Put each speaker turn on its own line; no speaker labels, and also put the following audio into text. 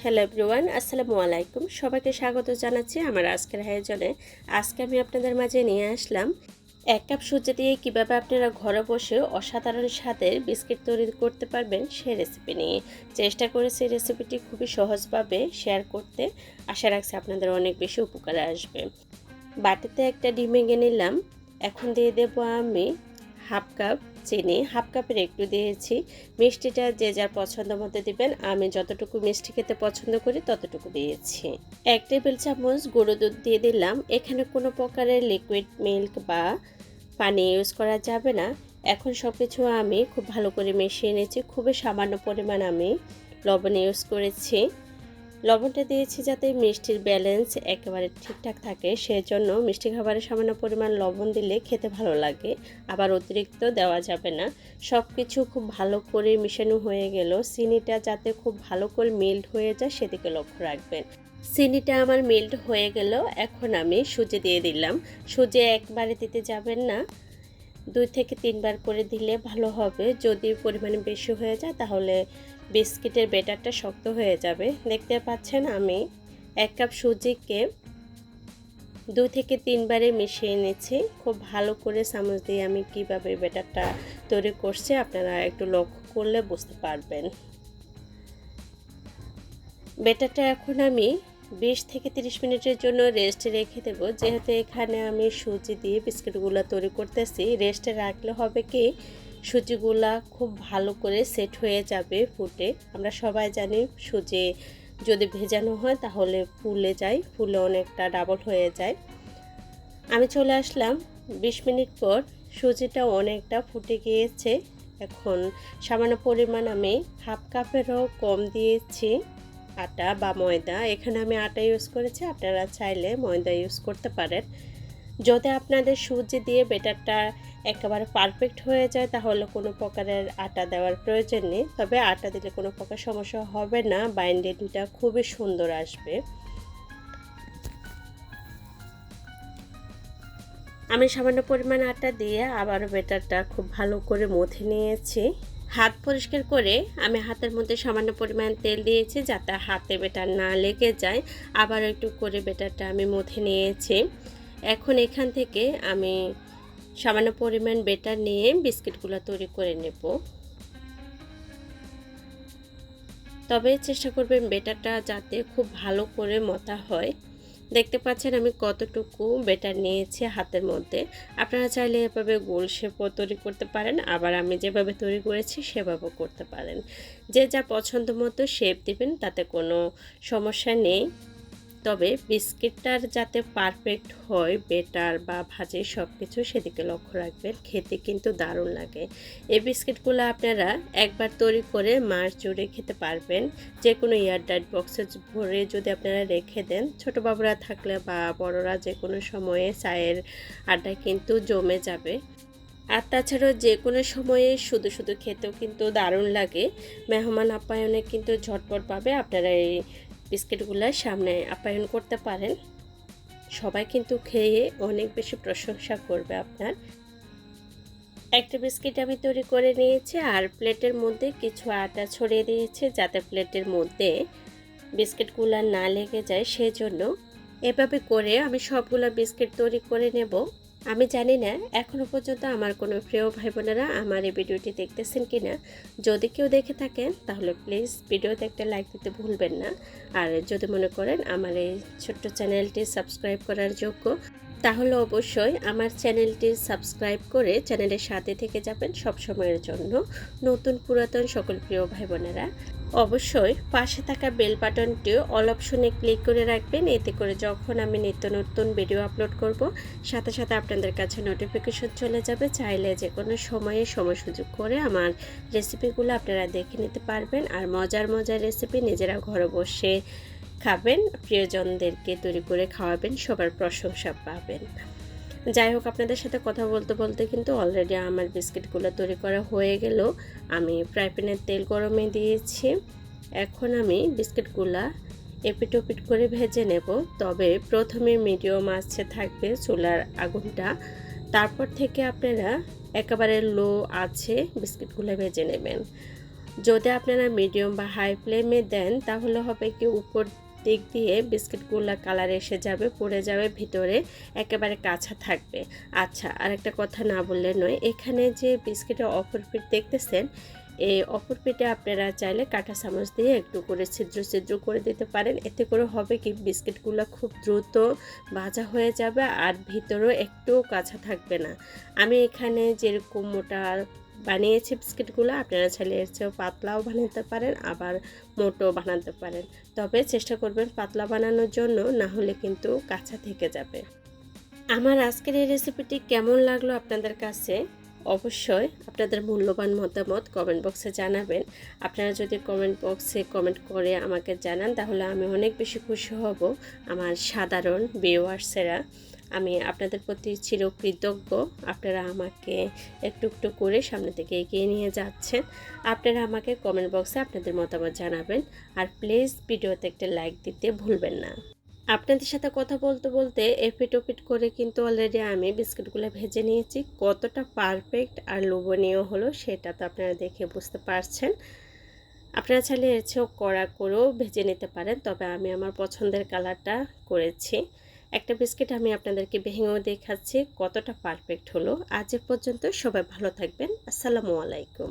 Hello everyone, আসসালামু আলাইকুম। সবাইকে স্বাগত জানাচ্ছি আমার আজকের আয়োজনে। আজকে আমি আপনাদের মাঝে নিয়ে আসলাম 1 কাপ সুজি দিয়ে কীভাবে আপনারা ঘরে বসে অসাধারণ স্বাদের বিস্কিট তৈরি করতে পারবেন সেই রেসিপি নিয়ে। চেষ্টা করেছি রেসিপিটি খুবই সহজভাবে শেয়ার করতে। আশা রাখছি আপনাদের অনেক বেশি উপকারে আসবে। বাটিতে একটা ডিম ভেঙে নিলাম। এখন দিয়ে দেব আমি হাফ কাপ চিনি, হাফ কাপের একটু দিয়েছি। মিষ্টিটা যে যার পছন্দ মতো দিবেন। আমি যতটুকু মিষ্টি খেতে পছন্দ করি ততটুকু দিয়েছি। 1 টেবিল চামচ গুঁড়ো দুধ দিয়ে দিলাম। এখানে কোনো প্রকারের লিকুইড মিল্ক বা পানি ইউজ করা যাবে না। এখন সব কিছু আমি খুব ভালো করে মিশিয়ে নিয়েছি। খুবই সামান্য পরিমাণ আমি লবণ ইউজ করেছি। লবণটা দিয়েছি যাতে মিষ্টির ব্যালেন্স একেবারে ঠিকঠাক থাকে, সেজন্য মিষ্টি খাবারে সামান্য পরিমাণ লবণ দিলে খেতে ভালো লাগে, আবার অতিরিক্ত দেওয়া যাবে না। সব কিছু খুব ভালো করে মিশানো হয়ে গেল। চিনিটা যাতে খুব ভালো করে মেল্ট হয়ে যায় সেদিকে লক্ষ্য রাখবেন। চিনিটা আমার মেল্ট হয়ে গেল। এখন আমি সুজি দিয়ে দিলাম। সুজি একবারে দিতে যাবেন না, 2 থেকে 3 বার করে দিলে ভালো হবে। যদি পরিমাণে বেশি হয়ে যায় তাহলে বিস্কিটের ব্যাটারটা শক্ত হয়ে যাবে। দেখতে পাচ্ছেন আমি 1 কাপ সুজিকে 2 থেকে 3 বারে মিশিয়ে নিচ্ছি। খুব ভালো করে চামচ দিয়ে আমি কিভাবে ব্যাটারটা তৈরি করছি আপনারা একটু লক্ষ্য করলে বুঝতে পারবেন। ব্যাটারটা এখন আমি 20 থেকে 30 মিনিটের জন্য রেস্টে রেখে দেবো। যেহেতু এখানে আমি সুজি দিয়ে বিস্কিটগুলো তৈরি করতেছি, রেস্টে রাখলে হবে কি সুজিগুলা খুব ভালো করে সেট হয়ে যাবে ফুটে। আমরা সবাই জানি সুজি যদি ভেজানো হয় তাহলে ফুলে যায়, ফুলে অনেকটা ডাবল হয়ে যায়। আমি চলে আসলাম 20 মিনিট পর। সুজিটা অনেকটা ফুটে গিয়েছে। এখন সামান্য পরিমাণ আমি হাফ কাপেরও কম দিয়েছি আটা বা ময়দা। এখানে আমি আটা ইউজ করেছি, আপনারা চাইলে ময়দা ইউজ করতে পারেন। যদি আপনাদের সুজি দিয়ে ব্যাটারটা একেবারে পারফেক্ট হয়ে যায় তাহলে কোনো প্রকারের আটা দেওয়ার প্রয়োজন নেই। তবে আটা দিলে কোনো প্রকার সমস্যা হবে না, বাইন্ডিংটা খুবই সুন্দর আসবে। আমি সামান্য পরিমাণ আটা দিয়ে আবার ব্যাটারটা খুব ভালো করে মথে নিয়েছি। হাত পরিষ্কার করে আমি হাতের মধ্যে সামান্য পরিমাণ তেল দিয়েছি যাতে হাতে ব্যাটার না লেগে যায়। আবার একটু করে ব্যাটারটা আমি মথে নিয়েছি। এখন এখান থেকে আমি সামান্য পরিমাণ ব্যাটার নিয়ে বিস্কিটগুলো তৈরি করে নেব। তবে চেষ্টা করবেন ব্যাটারটা যাতে খুব ভালো করে মথা হয়। দেখতে পাচ্ছেন আমি কতটুকু ব্যাটার নিয়েছি হাতের মধ্যে। আপনারা চাইলে এভাবে গোল শেপও তৈরি করতে পারেন, আবার আমি যেভাবে তৈরি করেছি সেভাবেও করতে পারেন। যে যা পছন্দ মতো শেপ দিবেন, তাতে কোনো সমস্যা নেই। তবে বিস্কিটটার যাতে পারফেক্ট হয় ব্যাটার বা ভাজি সব কিছু সেদিকে লক্ষ্য রাখবেন। খেতে কিন্তু দারুণ লাগে। এই বিস্কিটগুলো আপনারা একবার তৈরি করে মাস জুড়ে খেতে পারবেন। যে কোনো এয়ারটাইট বক্সে ভরে যদি আপনারা রেখে দেন, ছোটো বাবুরা থাকলে বা বড়রা যে কোনো সময়ে চায়ের আড্ডায় কিন্তু জমে যাবে। আর তাছাড়াও যে কোনো সময়ে শুধু শুধু খেতেও কিন্তু দারুণ লাগে। মেহমান আপ্যায়নে কিন্তু ঝটপট পাবে। আপনারা এই বিস্কিটগুলোর সামনে আপ্যায়ন করতে পারেন। সবাই কিন্তু খেয়ে অনেক বেশি প্রশংসা করবে আপনার। একটা বিস্কিট আমি তৈরি করে নিয়েছি আর প্লেটের মধ্যে কিছু আটা ছড়িয়ে দিয়েছি যাতে প্লেটের মধ্যে বিস্কিটগুলো না লেগে যায়, সেজন্য এভাবে করে আমি সবগুলো বিস্কিট তৈরি করে নেব। আমি জানি না এখনও পর্যন্ত আমার কোনো প্রিয় ভাই বোনেরা আমার এই ভিডিওটি দেখতেছেন কিনা। যদি কেউ দেখে থাকেন তাহলে প্লিজ ভিডিওতে একটা লাইক দিতে ভুলবেন না। আর যদি মনে করেন আমার এই ছোট্ট চ্যানেলটি সাবস্ক্রাইব করার যোগ্য, তাহলে অবশ্যই আমার চ্যানেলটি সাবস্ক্রাইব করে চ্যানেলের সাথে থেকে যাবেন সব সময়ের জন্য। নতুন পুরাতন সকল প্রিয় ভাই বোনেরা অবশ্যই পাশে থাকা বেল বাটনটি অল অপশনে ক্লিক করে রাখবেন। এতে করে যখন আমি নিত্য নতুন ভিডিও আপলোড করব সাথে সাথে আপনাদের কাছে নোটিফিকেশন চলে যাবে। চাইলে যে কোনো সময়ে সময় সুযোগ করে আমার রেসিপিগুলো আপনারা দেখে নিতে পারবেন। আর মজার মজার রেসিপি নিজেরা ঘরে বসে খাবেন, প্রিয়জনদেরকে তৈরি করে খাওয়াবেন, সবার প্রশংসা পাবেন। যাই হোক, আপনাদের সাথে কথা বলতে বলতে কিন্তু অলরেডি আমার বিস্কিটগুলো তৈরি করা হয়ে গেল। আমি ফ্রাই প্যানের তেল গরমে দিয়েছি। এখন আমি বিস্কিটগুলা এপিট ওপিট করে ভেজে নেব। তবে প্রথমে মিডিয়াম আঁচে থাকবে চুলার আগুনটা, তারপর থেকে আপনারা একেবারে লো আছে বিস্কিটগুলো ভেজে নেবেন। যদি আপনারা মিডিয়াম বা হাই ফ্লেমে দেন তাহলে হবে কি উপর দিক দিয়ে বিস্কিটগুলো কালার এসে যাবে, পুড়ে যাবে, ভিতরে একেবারে কাঁচা থাকবে। আচ্ছা, আরেকটা কথা না বললে নয়, এখানে যে বিস্কিটের অপর পিঠ দেখতেছেন, এই অপর পিঠে আপনারা চাইলে কাঁটা চামচ দিয়ে একটু করে ছিদ্র ছিদ্র করে দিতে পারেন। এতে করে হবে কি বিস্কিটগুলো খুব দ্রুত ভাজা হয়ে যাবে আর ভিতরেও একটুও কাঁচা থাকবে না। আমি এখানে যেরকম মোটা বানিয়েছি বিস্কিটগুলো, আপনারা চাইলে এর চেয়েও পাতলাও বানাতে পারেন, আবার মোটো বানাতে পারেন। তবে চেষ্টা করবেন পাতলা বানানোর জন্য, না হলে কিন্তু কাঁচা থেকে যাবে। আমার আজকের এই রেসিপিটি কেমন লাগলো আপনাদের কাছে, অবশ্যই আপনাদের মূল্যবান মতামত কমেন্ট বক্সে জানাবেন। আপনারা যদি কমেন্ট বক্সে কমেন্ট করে আমাকে জানান তাহলে আমি অনেক বেশি খুশি হব। আমার সাধারণ ভিউয়ার্সেরা, আমি আপনাদের প্রতি চিরকৃতজ্ঞ। আপনারা আমাকে একটু একটু করে সামনে থেকে এগিয়ে নিয়ে যাচ্ছেন। আপনারা আমাকে কমেন্ট বক্সে আপনাদের মতামত জানাবেন। আর প্লিজ ভিডিওতে একটা লাইক দিতে ভুলবেন না। আপনাদের সাথে কথা বলতে বলতে এপিট ওপিট করে কিন্তু অলরেডি আমি বিস্কুটগুলো ভেজে নিয়েছি। কতটা পারফেক্ট আর লোভনীয় হলো সেটা তো আপনারা দেখে বুঝতে পারছেন। আপনারা চাইলে এর চেয়েও কড়া করেও ভেজে নিতে পারেন, তবে আমি আমার পছন্দের কালারটা করেছি। একটা বিস্কিট আমি আপনাদেরকে ভেঙেও দেখাচ্ছি কতটা পারফেক্ট হলো। আজ এ পর্যন্ত, সবাই ভালো থাকবেন। আসসালামু আলাইকুম।